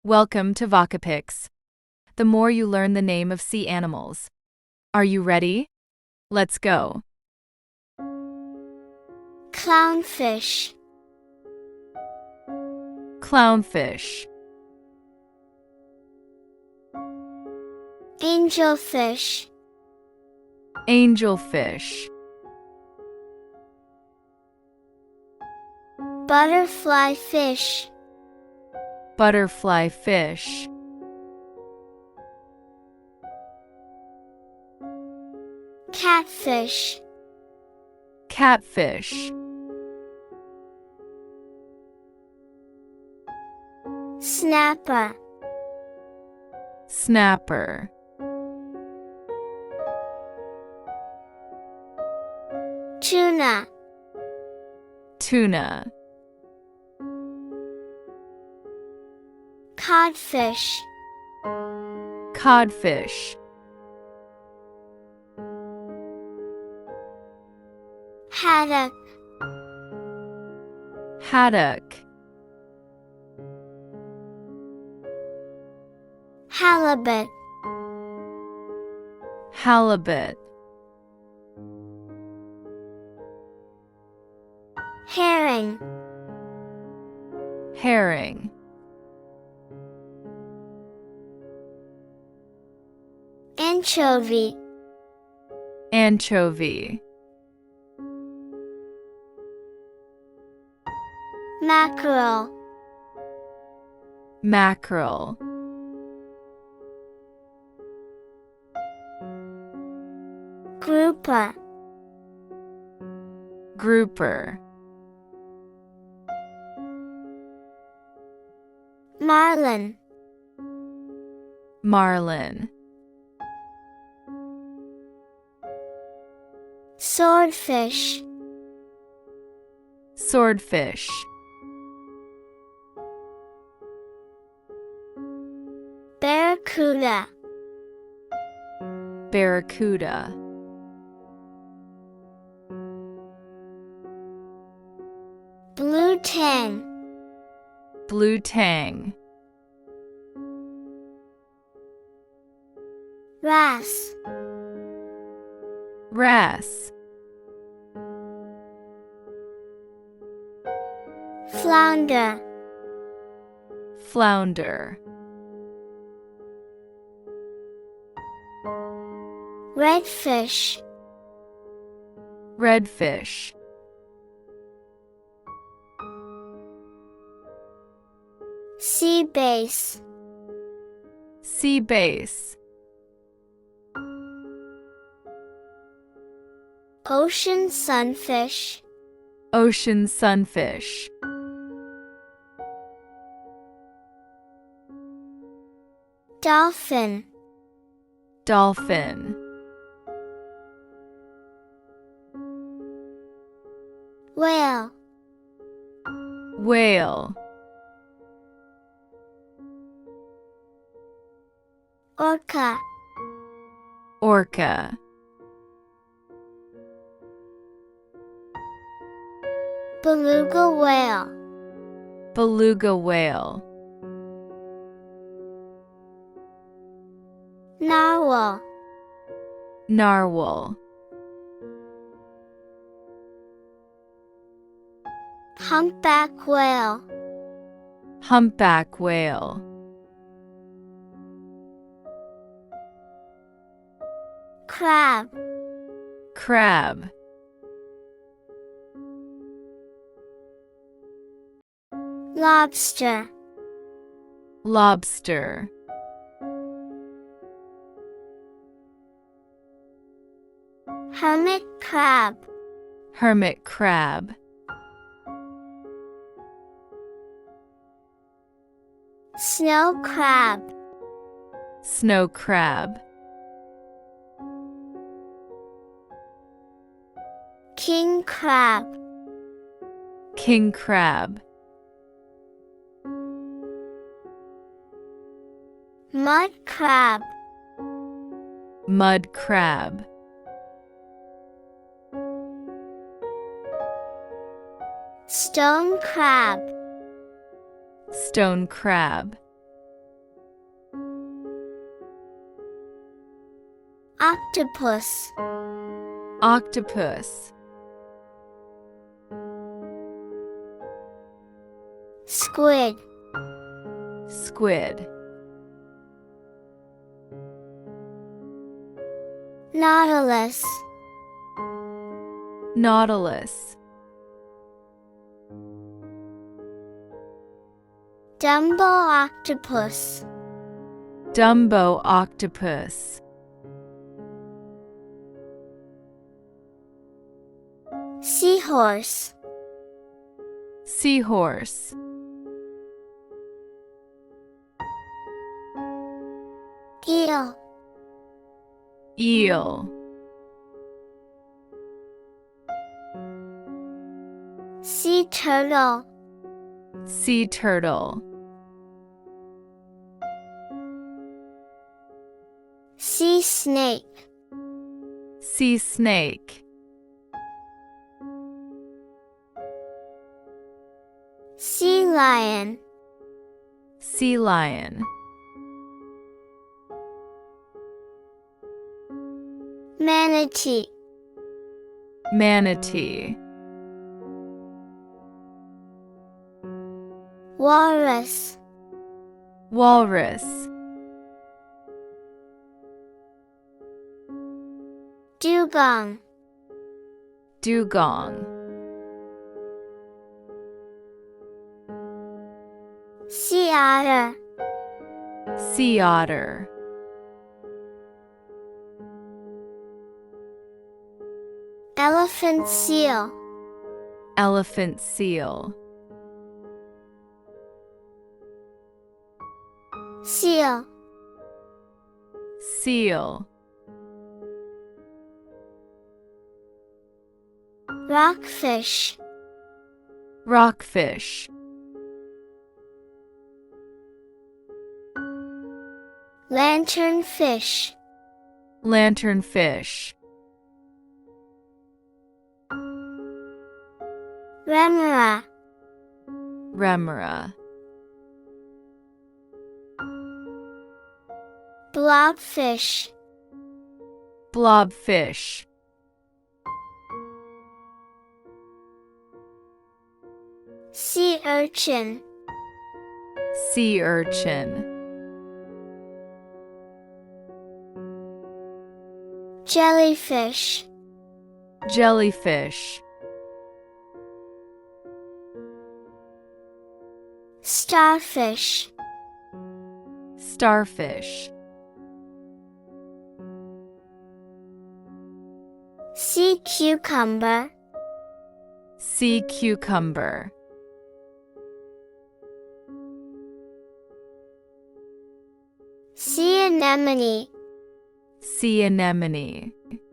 Welcome to Vocapix. The more you learn the name of sea animals. Are you ready? Let's go. Clownfish, Clownfish, angelfish, angelfish, butterfly fish, butterfly fish, catfish, catfish, snapper, snapper, tuna, tuna, codfish, codfish, haddock, haddock, halibut, halibut, herring, herring, anchovy, anchovy, mackerel, mackerel, grouper, grouper, marlin, marlin, swordfish, swordfish, barracuda, barracuda, blue tang, blue tang, wrasse, wrasse, flounder, flounder, redfish, redfish, sea bass, sea bass, ocean sunfish, ocean sunfish, dolphin, dolphin, whale, whale, orca, orca, beluga whale, beluga whale, narwhal, narwhal, humpback whale, humpback whale, crab, crab, lobster, lobster, hermit crab, hermit crab, snow crab, snow crab, king crab, king crab, mud crab, mud crab, stone crab, stone crab, Octopus. Octopus. Squid. Squid. Nautilus. Nautilus. Dumbo octopus. Dumbo octopus. Seahorse. Seahorse. Eel. Eel. Sea turtle. Sea turtle. Sea snake. Sea snake. Sea lion. Sea lion. Manatee. Manatee. Walrus. Walrus. Dugong. Dugong. Sea otter. Sea otter. Elephant seal. Elephant seal. Seal. Seal. Rockfish. Rockfish. Lanternfish. Lanternfish. Remora. Remora. Blobfish. Blobfish. Sea urchin. Sea urchin. Jellyfish. Jellyfish. Starfish. Starfish. Sea cucumber. Sea cucumber. Sea anemone. Sea anemone.